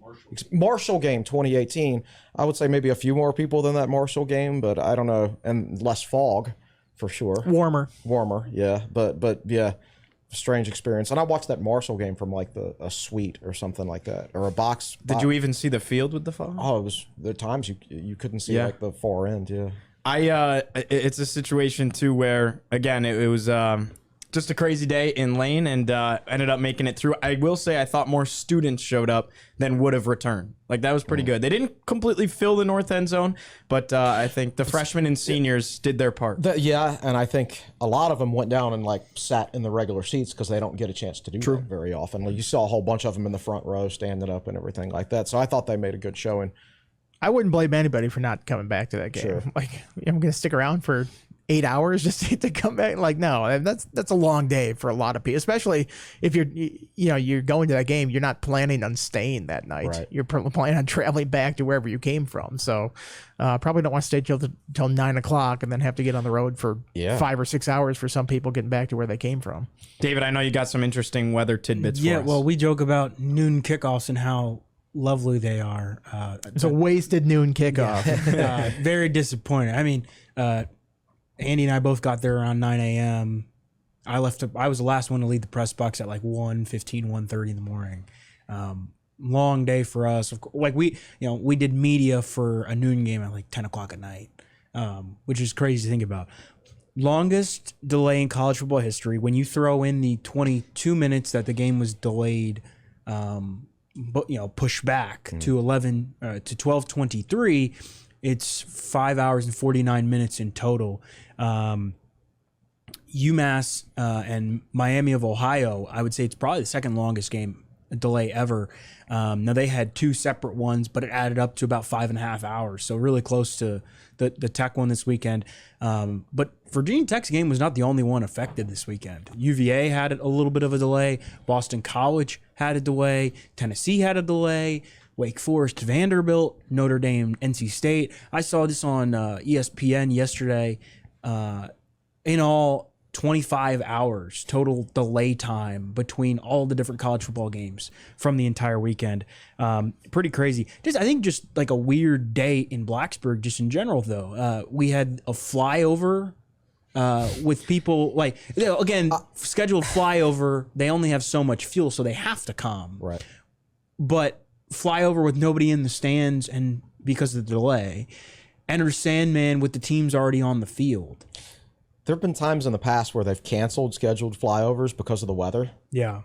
Marshall game 2018. I would say maybe a few more people than that Marshall game, but I don't know. And less fog, for sure. Warmer, yeah. But yeah, strange experience. And I watched that Marshall game from like a suite or something like that, or a box. Did you even see the field with the fog? Oh, it was there are times you couldn't see like the far end. Yeah. It's a situation too where again it was just a crazy day in Lane and ended up making it through. I will say I thought more students showed up than would have returned. Like that was pretty good. They didn't completely fill the north end zone, but I think the freshmen and seniors did their part. And I think a lot of them went down and like sat in the regular seats because they don't get a chance to do that very often. Like you saw a whole bunch of them in the front row standing up and everything like that. So I thought they made a good showing. I wouldn't blame anybody for not coming back to that game. Sure. Like I'm going to stick around for 8 hours just to come back. Like, no, that's a long day for a lot of people, especially if you're going to that game. You're not planning on staying that night. Right. You're planning on traveling back to wherever you came from. So probably don't want to stay till 9 o'clock and then have to get on the road for 5 or 6 hours for some people getting back to where they came from. David, I know you got some interesting weather tidbits for us. Yeah, well, we joke about noon kickoffs and how lovely they are. It's a wasted noon kickoff. Very disappointing. I mean, Andy and I both got there around 9 a.m. I was the last one to leave the press box at like 1:15, 1:30 in the morning. Long day for us. Like we did media for a noon game at like 10 o'clock at night, which is crazy to think about. Longest delay in college football history. When you throw in the 22 minutes that the game was delayed, but pushed back to 12:23, it's 5 hours and 49 minutes in total. UMass and Miami of Ohio, I would say it's probably the second longest game delay ever. Now they had 2 separate ones, but it added up to about 5.5 hours. So really close to the Tech one this weekend. But Virginia Tech's game was not the only one affected this weekend. UVA had a little bit of a delay. Boston College had a delay. Tennessee had a delay. Wake Forest, Vanderbilt, Notre Dame, NC State. I saw this on ESPN yesterday. In all, 25 hours total delay time between all the different college football games from the entire weekend. Pretty crazy. I think just like a weird day in Blacksburg, just in general, though. We had a flyover with people like, scheduled flyover. They only have so much fuel, so they have to come. Right. But flyover with nobody in the stands and because of the delay. Enter Sandman with the teams already on the field. There have been times in the past where they've canceled scheduled flyovers because of the weather. Yeah.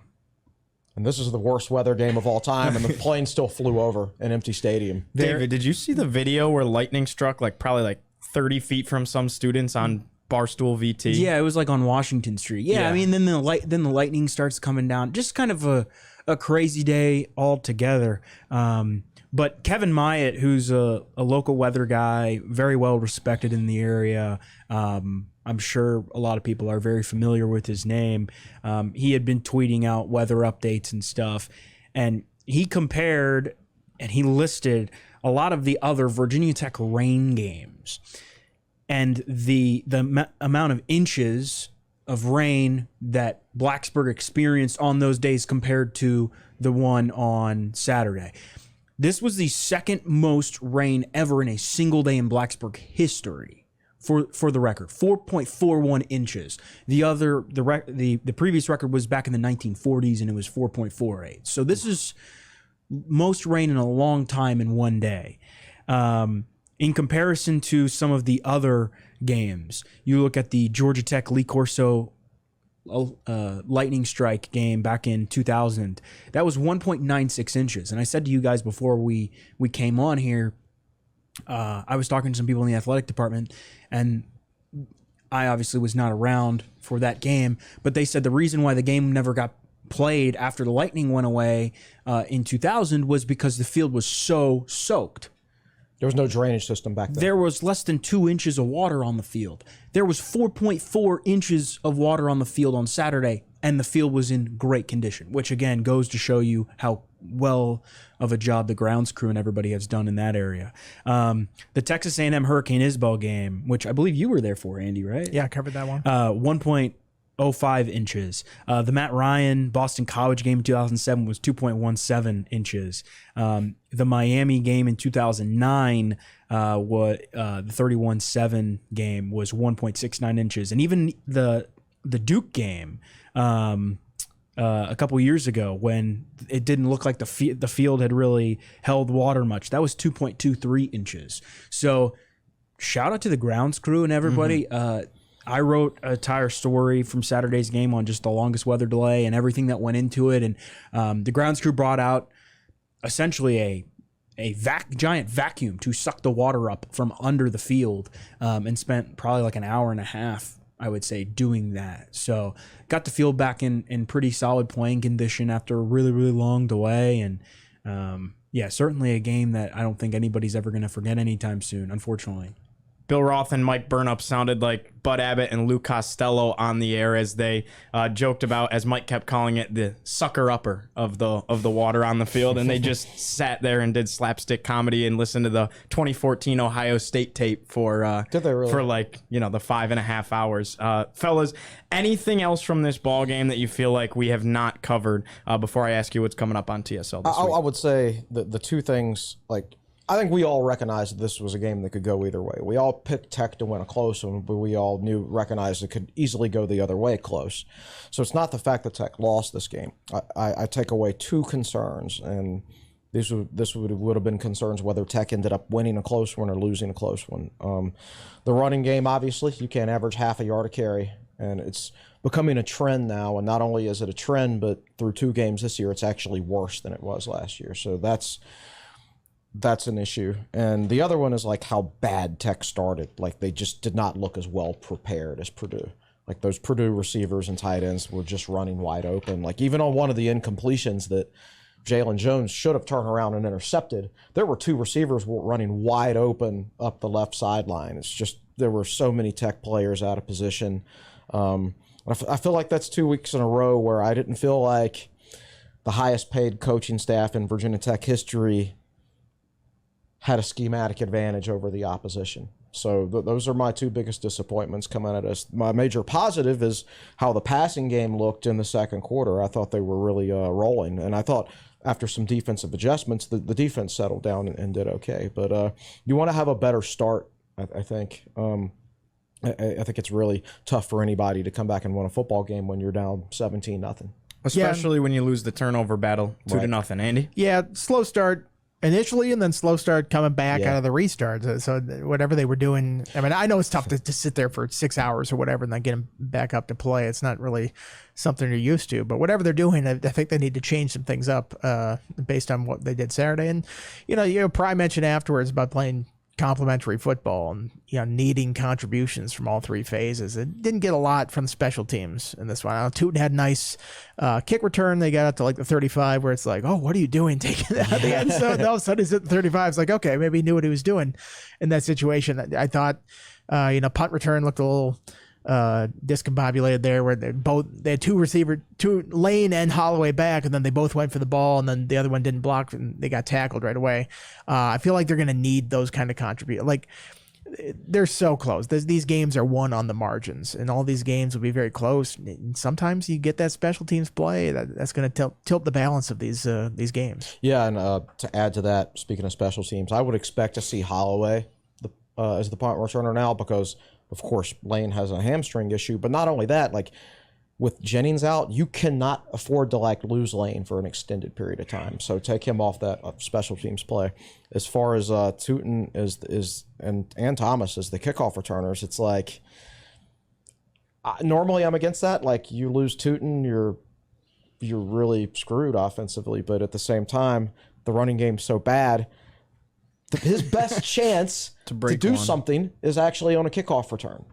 And this is the worst weather game of all time, and the plane still flew over an empty stadium. David, did you see the video where lightning struck probably 30 feet from some students on Barstool VT? Yeah, it was on Washington Street. Yeah, I mean, then the lightning starts coming down. Just kind of a crazy day altogether. But Kevin Myatt, who's a local weather guy, very well respected in the area. I'm sure a lot of people are very familiar with his name. He had been tweeting out weather updates and stuff, and he compared and he listed a lot of the other Virginia Tech rain games and the amount of inches of rain that Blacksburg experienced on those days compared to the one on Saturday. This was the second most rain ever in a single day in Blacksburg history. For the record, 4.41 inches. The previous record was back in the 1940s, and it was 4.48. So this is most rain in a long time in one day. In comparison to some of the other games, you look at the Georgia Tech Lee Corso lightning strike game back in 2000. That was 1.96 inches. And I said to you guys before we came on here, I was talking to some people in the athletic department, and I obviously was not around for that game, but they said the reason why the game never got played after the lightning went away in 2000 was because the field was so soaked. There was no drainage system back then. There was less than 2 inches of water on the field. There was 4.4 inches of water on the field on Saturday, and the field was in great condition, which again goes to show you how well of a job the grounds crew and everybody has done in that area. The Texas A&M Hurricane Isbell game, which I believe you were there for, Andy, right? Yeah, I covered that one. 1.05 inches. The Matt Ryan Boston College game in 2007 was 2.17 inches. The Miami game in 2009, the 31-7 game was 1.69 inches. And even the Duke game, a couple years ago, when it didn't look like the field had really held water much, that was 2.23 inches. So shout out to the grounds crew and everybody. I wrote a entire story from Saturday's game on just the longest weather delay and everything that went into it. And the grounds crew brought out essentially a giant vacuum to suck the water up from under the field, and spent probably an hour and a half, I would say, doing that. So got the field back in pretty solid playing condition after a really, really long delay. And certainly a game that I don't think anybody's ever going to forget anytime soon, unfortunately. Bill Roth and Mike Burnup sounded like Bud Abbott and Lou Costello on the air as they joked about, as Mike kept calling it, the sucker-upper of the water on the field. And they just sat there and did slapstick comedy and listened to the 2014 Ohio State tape for Did they really? For the 5.5 hours. Fellas, anything else from this ball game that you feel like we have not covered before I ask you what's coming up on TSL this week? I would say that the two things, I think we all recognized that this was a game that could go either way. We all picked Tech to win a close one, but we all recognized it could easily go the other way close. So it's not the fact that Tech lost this game. I take away two concerns, and this would have been concerns whether Tech ended up winning a close one or losing a close one. The running game, obviously, you can't average half a yard a carry, and it's becoming a trend now. And not only is it a trend, but through 2 games this year, it's actually worse than it was last year. So that's an issue. And the other one is how bad Tech started. They just did not look as well prepared as Purdue. Those Purdue receivers and tight ends were just running wide open. Even on one of the incompletions that Jalen Jones should have turned around and intercepted, there were 2 receivers running wide open up the left sideline. It's just there were so many Tech players out of position. I feel like that's 2 weeks in a row where I didn't feel like the highest paid coaching staff in Virginia Tech history had a schematic advantage over the opposition. So those are my 2 biggest disappointments coming at us. My major positive is how the passing game looked in the second quarter. I thought they were really rolling, and I thought after some defensive adjustments, the defense settled down and did okay. But you want to have a better start, I think. I think it's really tough for anybody to come back and win a football game when you're down 17-0. Especially when you lose the turnover battle 2-0, Andy. Yeah, slow start. initially, and then slow start coming back out of the restart. So whatever they were doing, I mean, I know it's tough to sit there for 6 hours or whatever and then get them back up to play. It's not really something you're used to, but whatever they're doing, I think they need to change some things up based on what they did Saturday. And, Pry mentioned afterwards about playing complementary football and needing contributions from all three phases. It didn't get a lot from special teams in this one. I know Tootin had nice kick return. They got up to like the 35 where it's like, oh, what are you doing taking that out the end zone? All of a sudden he's at the 35. It's like, okay, maybe he knew what he was doing in that situation. I thought punt return looked a little discombobulated there, where they had two Lane and Holloway back, and then they both went for the ball, and then the other one didn't block and they got tackled right away. I feel like they're going to need those kind of contributions. Like, they're so close. These games are won on the margins, and all these games will be very close. And sometimes you get that special teams play that's going to tilt the balance of these games. Yeah, and to add to that, speaking of special teams, I would expect to see Holloway as the punt returner now, because of course Lane has a hamstring issue. But not only that, like with Jennings out, you cannot afford to lose Lane for an extended period of time. So take him off that special teams play. As far as Tootin and Thomas as the kickoff returners, it's like normally I'm against that. Like, you lose Tootin, you're really screwed offensively. But at the same time, the running game's so bad. His best chance to do something is actually on a kickoff return.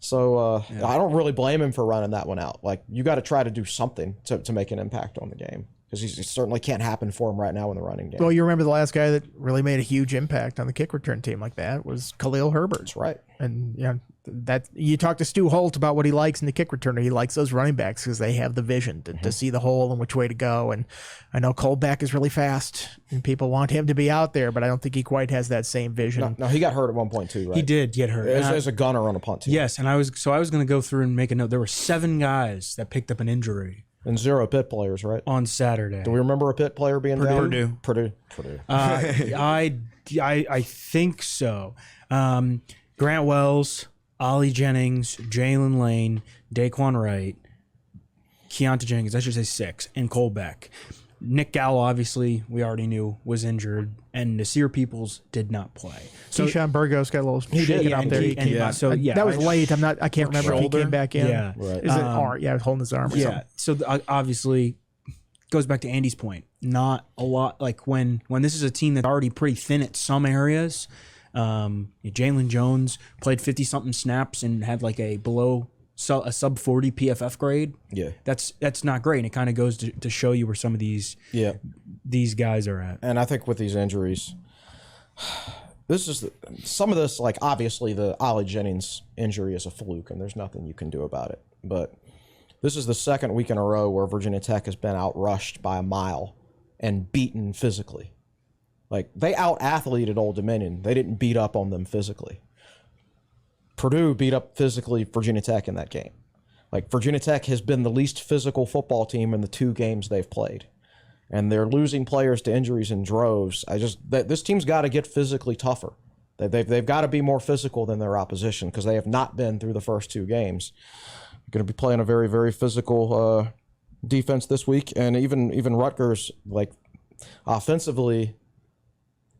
So I don't really blame him for running that one out. Like, you got to try to do something to make an impact on the game, because he certainly can't happen for him right now in the running game. Well, you remember the last guy that really made a huge impact on the kick return team like that was Khalil Herbert. That's right. And that you talk to Stu Holt about what he likes in the kick returner. He likes those running backs because they have the vision to see the hole and which way to go. And I know Colbeck is really fast, and people want him to be out there, but I don't think he quite has that same vision. No, he got hurt at one point too, right? He did get hurt as a gunner on a punt team. Yes, and I was going to go through and make a note. There were 7 guys that picked up an injury. And 0 pit players, right? On Saturday. Do we remember a pit player being down? Purdue. I think so. Grant Wells, Ollie Jennings, Jalen Lane, Daquan Wright, Keontae Jenkins, I should say 6, and Colbeck. Nick Gallo, obviously, we already knew was injured, and Nasir Peoples did not play. So Keyshawn Burgos got a little shaken up there. That was late. I can't remember if he came back in. Yeah, right. Is it arm? Yeah, holding his arm. Or something. So obviously, goes back to Andy's point. Not a lot. Like when this is a team that's already pretty thin at some areas. Jalen Jones played 50-something snaps and had like a sub 40 PFF grade. Yeah, that's not great. And it kind of goes to show you where some of these guys are at. And I think with these injuries, some of this, like obviously the Ollie Jennings injury is a fluke, and there's nothing you can do about it. But this is the second week in a row where Virginia Tech has been outrushed by a mile and beaten physically. Like, they out-athleted Old Dominion. They didn't beat up on them physically. Purdue beat up physically Virginia Tech in that game. Like, Virginia Tech has been the least physical football team in the 2 games they've played. And they're losing players to injuries in droves. This team's got to get physically tougher. They've got to be more physical than their opposition, because they have not been through the first 2 games. They're going to be playing a very, very physical defense this week. And even Rutgers, like, offensively,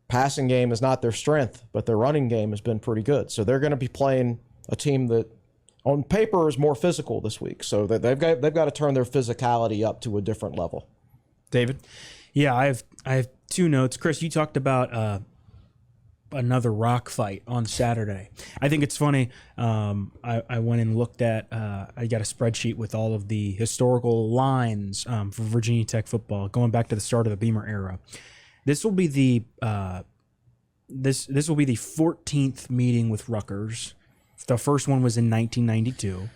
passing game is not their strength, but their running game has been pretty good. So they're going to be playing a team that on paper is more physical this week. So they've got to turn their physicality up to a different level. David? Yeah, I have 2 notes. Chris, you talked about another rock fight on Saturday. I think it's funny. I went and looked at, I got a spreadsheet with all of the historical lines for Virginia Tech football going back to the start of the Beamer era. This will be the this will be the 14th meeting with Rutgers. The first one was in 1992.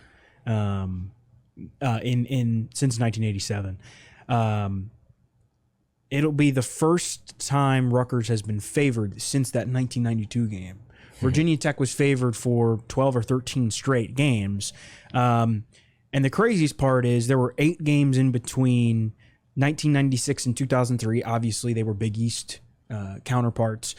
Since 1987. It'll be the first time Rutgers has been favored since that 1992 game. Virginia Tech was favored for 12 or 13 straight games. And the craziest part is there were 8 games in between 1996 and 2003. Obviously, they were Big East counterparts.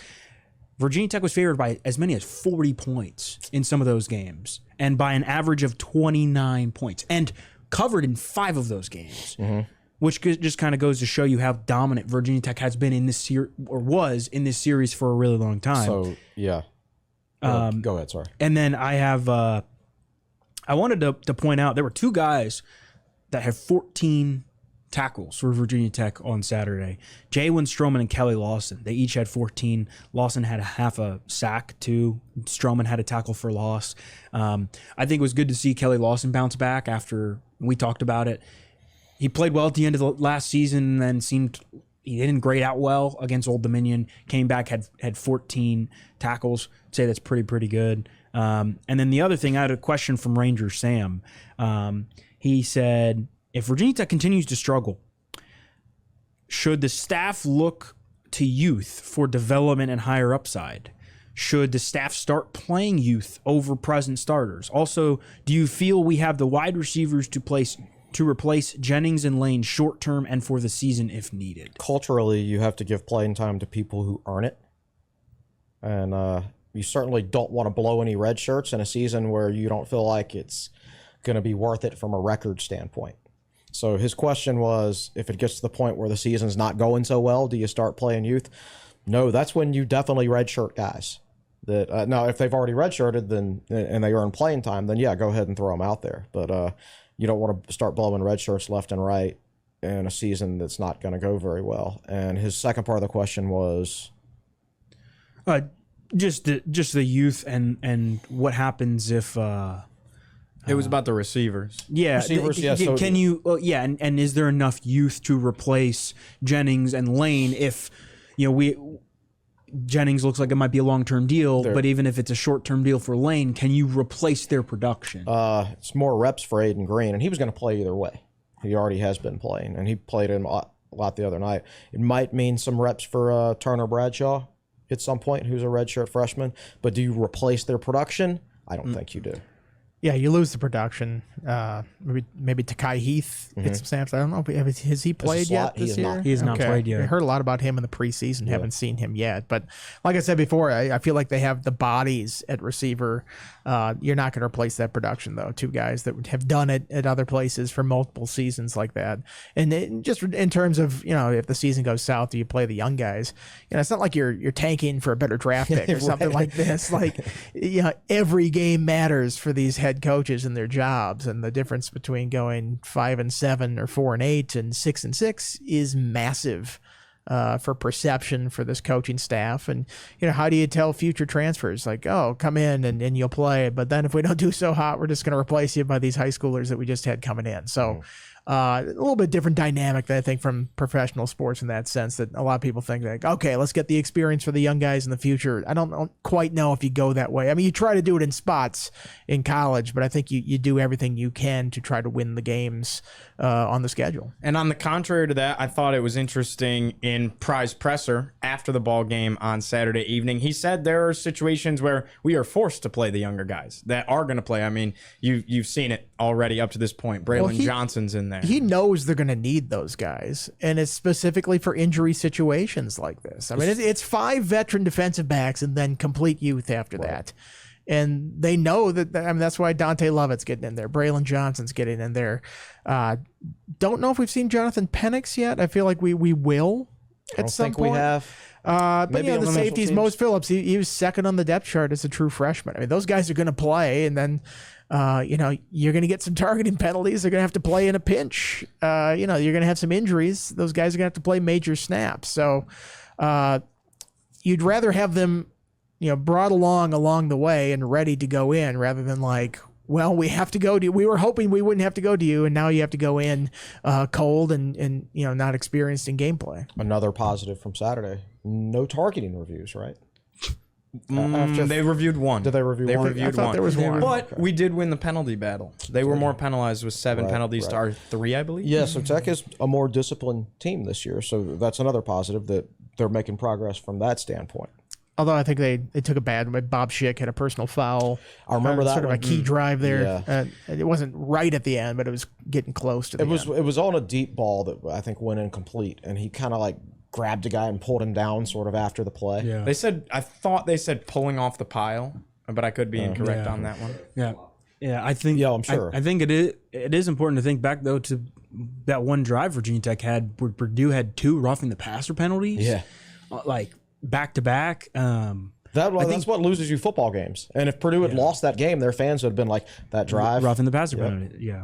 Virginia Tech was favored by as many as 40 points in some of those games, and by an average of 29 points, and covered in 5 of those games. which just kind of goes to show you how dominant Virginia Tech has been in this was in this series for a really long time. So yeah, go ahead. Sorry. And then I have I wanted to point out there were two guys that had 14 tackles for Virginia Tech on Saturday. Jalen Stroman and Kelly Lawson. They each had 14. Lawson had a half a sack too. Stroman had a tackle for loss. I think it was good to see Kelly Lawson bounce back after we talked about it. He played well at the end of the last season and then he didn't grade out well against Old Dominion. Came back, had 14 tackles. I'd say that's pretty good. And then the other thing, I had a question from Ranger Sam. He said, if Virginia Tech continues to struggle, should the staff look to youth for development and higher upside? Should the staff start playing youth over present starters? Also, do you feel we have the wide receivers to replace Jennings and Lane short term and for the season if needed? Culturally, you have to give playing time to people who earn it. And you certainly don't want to blow any red shirts in a season where you don't feel like it's going to be worth it from a record standpoint. So his question was, if it gets to the point where the season's not going so well, do you start playing youth? No, that's when you definitely redshirt guys. That now, if they've already redshirted and they earn playing time, then yeah, go ahead and throw them out there. But you don't want to start blowing red shirts left and right in a season that's not going to go very well. And his second part of the question was, just the youth and what happens if. It was about the receivers. Yeah, Receivers, can you? And is there enough youth to replace Jennings and Lane? If Jennings looks like it might be a long-term deal, but even if it's a short-term deal for Lane, can you replace their production? It's more reps for Aiden Green, and he was going to play either way. He already has been playing, and he played him a lot the other night. It might mean some reps for Turner Bradshaw at some point, who's a redshirt freshman. But do you replace their production? I don't think you do. Yeah, you lose the production. Maybe Takai Heath gets some snaps. I don't know. Has he played yet this year? He has not played yet. I heard a lot about him in the preseason. Haven't seen him yet. But like I said before, I feel like they have the bodies at receiver. You're not going to replace that production, though. Two guys that have done it at other places for multiple seasons like that. And just in terms of, if the season goes south, do you play the young guys? It's not like you're tanking for a better draft pick or something like this. Like, every game matters for these head coaches and their jobs, and the difference between going 5-7 or 4-8 and 6-6 is massive for perception for this coaching staff. And how do you tell future transfers like, oh, come in and you'll play, but then if we don't do so hot, we're just going to replace you by these high schoolers that we just had coming in. So a little bit different dynamic than I think from professional sports in that sense, that a lot of people think like, okay, let's get the experience for the young guys in the future. I don't quite know if you go that way. I mean, you try to do it in spots in college, but I think you do everything you can to try to win the games on the schedule. And on the contrary to that, I thought it was interesting in Prize Presser after the ball game on Saturday evening. He said there are situations where we are forced to play the younger guys that are going to play. I mean, you've seen it already up to this point. Braylon Johnson's in there. He knows they're going to need those guys, and it's specifically for injury situations like this. I mean, it's 5 veteran defensive backs and then complete youth after that. And they know that. I mean, that's why Dante Lovett's getting in there. Braylon Johnson's getting in there. Don't know if we've seen Jonathan Penix yet. I feel like we will at some point. We have. But Maybe the safeties, Mose Phillips, he was second on the depth chart as a true freshman. I mean, those guys are going to play, and then you're going to get some targeting penalties. They're going to have to play in a pinch. You're going to have some injuries. Those guys are going to have to play major snaps. So you'd rather have them, brought along the way and ready to go in, rather than like, well, we have to go to you. We were hoping we wouldn't have to go to you, and now you have to go in cold and not experienced in gameplay. Another positive from Saturday: no targeting reviews, right? They reviewed one. Did they review one? They reviewed I thought one. there was one. But we did win the penalty battle. They were more penalized with 7 penalties to our 3, I believe. Yeah, so Tech is a more disciplined team this year, so that's another positive that they're making progress from that standpoint. Although I think they took a bad one. Bob Schick had a personal foul. I remember that sort of one. a key drive there. Yeah. It wasn't right at the end, but it was getting close to the end. It was on a deep ball that I think went incomplete, and he kind of like grabbed a guy and pulled him down sort of after the play. Yeah. I thought they said pulling off the pile, but I could be incorrect on that one. Yeah, I think. Yeah, I'm sure. I think it is important to think back though to that one drive Virginia Tech had where Purdue had 2 roughing the passer penalties. Yeah. Like back to back. That's what loses you football games. And if Purdue had lost that game, their fans would have been like, that drive. Roughing the passer penalty. Yeah.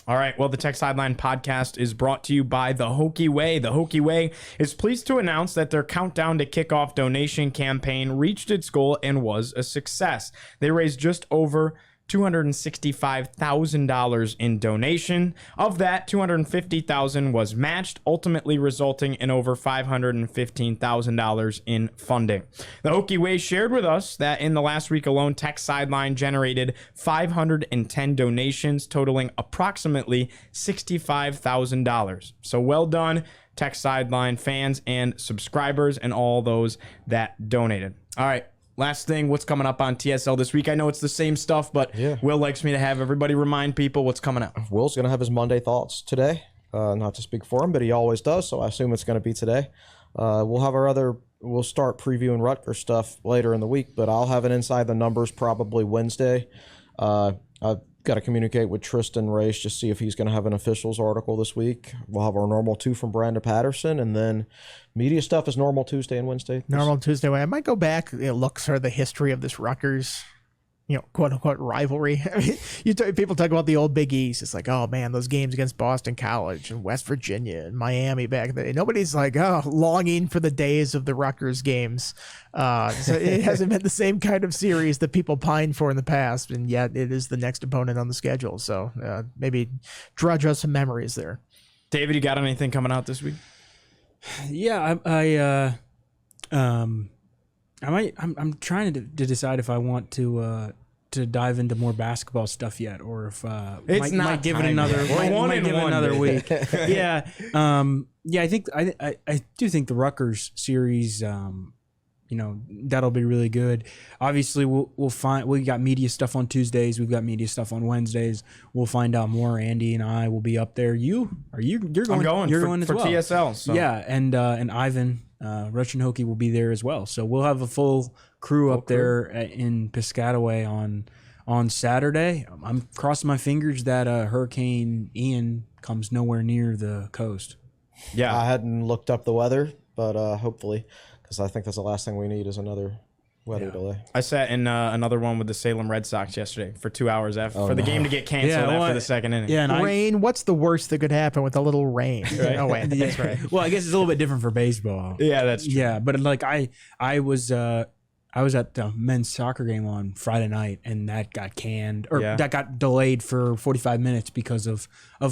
All right. Well, the Tech Sideline Podcast is brought to you by the Hokie Way. The Hokie Way is pleased to announce that their countdown to kickoff donation campaign reached its goal and was a success. They raised just over $265,000 in donation. Of that, $250,000 was matched, ultimately resulting in over $515,000 in funding. The Hokie Way shared with us that in the last week alone, Tech Sideline generated 510 donations, totaling approximately $65,000. So well done, Tech Sideline fans and subscribers and all those that donated. All right. Last thing, what's coming up on TSL this week? I know it's the same stuff, but Will likes me to have everybody remind people what's coming up. Will's going to have his Monday thoughts today. Not to speak for him, but he always does, so I assume it's going to be today. We'll start previewing Rutgers stuff later in the week, but I'll have an Inside the Numbers probably Wednesday. I've got to communicate with Tristan Race, just see if he's going to have an officials article this week. We'll have our normal 2 from Brandon Patterson, and then media stuff is normal Tuesday and Wednesday. Normal Tuesday. I might go back, look sort of the history of this Rutgers, quote unquote rivalry. I mean, people talk about the old Big East. It's like, oh man, those games against Boston College and West Virginia and Miami back in the day. Nobody's like, longing for the days of the Rutgers games. So it hasn't been the same kind of series that people pined for in the past, and yet it is the next opponent on the schedule. So maybe drudge us some memories there. David, you got anything coming out this week? Yeah, I'm trying to decide if I want to dive into more basketball stuff yet, or if might give it another week. Yeah, I think I do think the Rutgers series, that'll be really good. Obviously, we got media stuff on Tuesdays. We've got media stuff on Wednesdays. We'll find out more. Andy and I will be up there. You're going. You're going as for well. TSL. So. Yeah, and Ivan. Russian Hokie will be there as well, so we'll have a full crew up there in Piscataway on Saturday. I'm crossing my fingers that Hurricane Ian comes nowhere near the coast. Yeah, I hadn't looked up the weather, but hopefully, because I think that's the last thing we need is another weather delay. I sat in another one with the Salem Red Sox yesterday for 2 hours the game to get canceled after the second inning. Yeah, and rain. What's the worst that could happen with a little rain? Right? Oh wait, that's right. Well, I guess it's a little bit different for baseball. Yeah, that's true. Yeah, but like I was at the men's soccer game on Friday night, and that got canned that got delayed for 45 minutes because of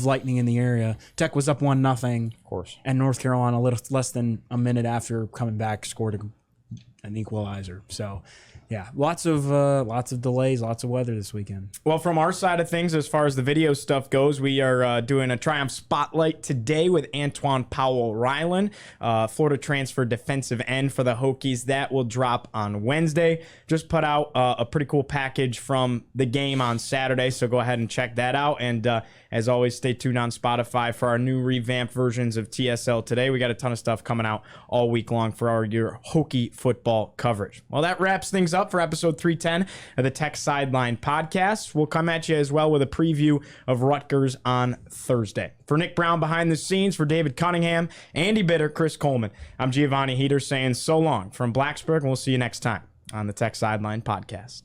lightning in the area. Tech was up 1-0, of course, and North Carolina a little less than a minute after coming back scored an equalizer. So yeah, lots of delays, lots of weather this weekend. Well, from our side of things, as far as the video stuff goes, we are doing a Triumph Spotlight today with Antoine Powell-Ryland, Florida transfer defensive end for the Hokies. That will drop on Wednesday. Just put out a pretty cool package from the game on Saturday, so go ahead and check that out. And as always, stay tuned on Spotify for our new revamped versions of TSL today. We got a ton of stuff coming out all week long for your Hokie football coverage. Well, that wraps things up for episode 310 of the Tech Sideline Podcast. We'll come at you as well with a preview of Rutgers on Thursday. For Nick Brown behind the scenes, for David Cunningham, Andy Bitter, Chris Coleman, I'm Giovanni Heater saying so long from Blacksburg, and we'll see you next time on the Tech Sideline Podcast.